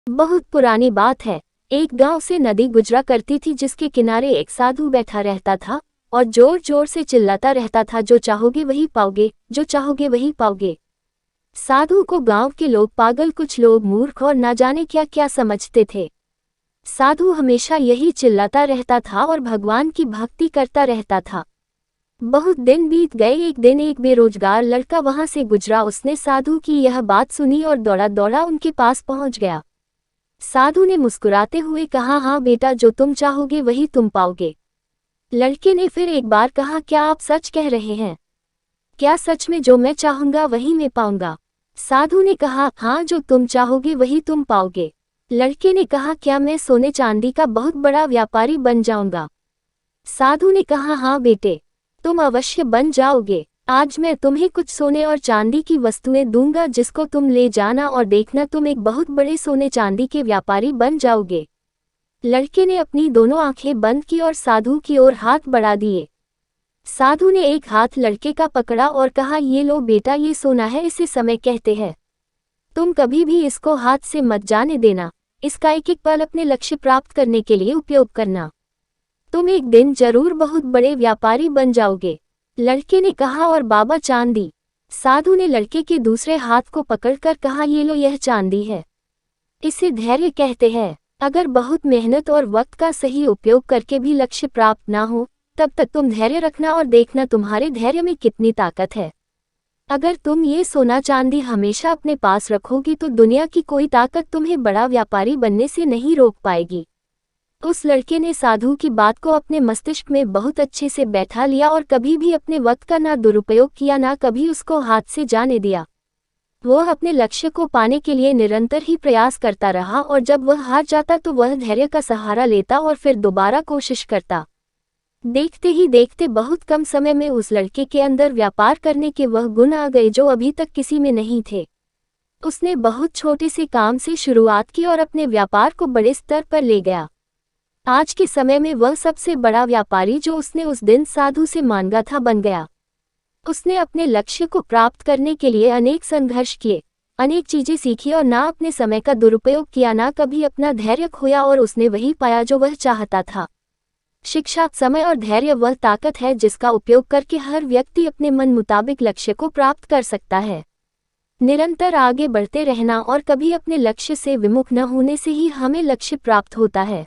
बहुत पुरानी बात है। एक गांव से नदी गुजरा करती थी जिसके किनारे एक साधु बैठा रहता था और जोर जोर से चिल्लाता रहता था, जो चाहोगे वही पाओगे, जो चाहोगे वही पाओगे। साधु को गांव के लोग पागल, कुछ लोग मूर्ख और ना जाने क्या क्या समझते थे। साधु हमेशा यही चिल्लाता रहता था और भगवान की भक्ति करता रहता था। बहुत दिन बीत गए। एक दिन एक बेरोजगार लड़का वहां से गुजरा। उसने साधु की यह बात सुनी और दौड़ा दौड़ा उनके पास पहुंच गया। साधु ने मुस्कुराते हुए कहा, हाँ बेटा, जो तुम चाहोगे वही तुम पाओगे। लड़के ने फिर एक बार कहा, क्या आप सच कह रहे हैं? क्या सच में जो मैं चाहूंगा वही मैं पाऊंगा? साधु ने कहा, हाँ, जो तुम चाहोगे वही तुम पाओगे। लड़के ने कहा, क्या मैं सोने चांदी का बहुत बड़ा व्यापारी बन जाऊंगा? साधु ने कहा, हाँ बेटे, तुम अवश्य बन जाओगे। आज मैं तुम्हें कुछ सोने और चांदी की वस्तुएं दूंगा, जिसको तुम ले जाना और देखना तुम एक बहुत बड़े सोने चांदी के व्यापारी बन जाओगे। लड़के ने अपनी दोनों आंखें बंद की और साधु की ओर हाथ बढ़ा दिए। साधु ने एक हाथ लड़के का पकड़ा और कहा, ये लो बेटा, ये सोना है, इसे समय कहते हैं। तुम कभी भी इसको हाथ से मत जाने देना। इसका एक एक पल अपने लक्ष्य प्राप्त करने के लिए उपयोग करना। तुम एक दिन जरूर बहुत बड़े व्यापारी बन जाओगे। लड़के ने कहा, और बाबा चांदी? साधु ने लड़के के दूसरे हाथ को पकड़कर कहा, ये लो, यह चांदी है। इसे धैर्य कहते हैं। अगर बहुत मेहनत और वक्त का सही उपयोग करके भी लक्ष्य प्राप्त ना हो, तब तक तुम धैर्य रखना और देखना तुम्हारे धैर्य में कितनी ताकत है। अगर तुम ये सोना चांदी हमेशा अपने पास रखोगी तो दुनिया की कोई ताकत तुम्हें बड़ा व्यापारी बनने से नहीं रोक पाएगी। उस लड़के ने साधु की बात को अपने मस्तिष्क में बहुत अच्छे से बैठा लिया और कभी भी अपने वक्त का ना दुरुपयोग किया, ना कभी उसको हाथ से जाने दिया। वह अपने लक्ष्य को पाने के लिए निरंतर ही प्रयास करता रहा और जब वह हार जाता तो वह धैर्य का सहारा लेता और फिर दोबारा कोशिश करता। देखते ही देखते बहुत कम समय में उस लड़के के अंदर व्यापार करने के वह गुण आ गए जो अभी तक किसी में नहीं थे। उसने बहुत छोटे से काम से शुरुआत की और अपने व्यापार को बड़े स्तर पर ले गया। आज के समय में वह सबसे बड़ा व्यापारी जो उसने उस दिन साधु से मांगा था बन गया। उसने अपने लक्ष्य को प्राप्त करने के लिए अनेक संघर्ष किए, अनेक चीजें सीखी और ना अपने समय का दुरुपयोग किया, ना कभी अपना धैर्य खोया और उसने वही पाया जो वह चाहता था। शिक्षा, समय और धैर्य वह ताकत है जिसका उपयोग करके हर व्यक्ति अपने मन मुताबिक लक्ष्य को प्राप्त कर सकता है। निरंतर आगे बढ़ते रहना और कभी अपने लक्ष्य से विमुख न होने से ही हमें लक्ष्य प्राप्त होता है।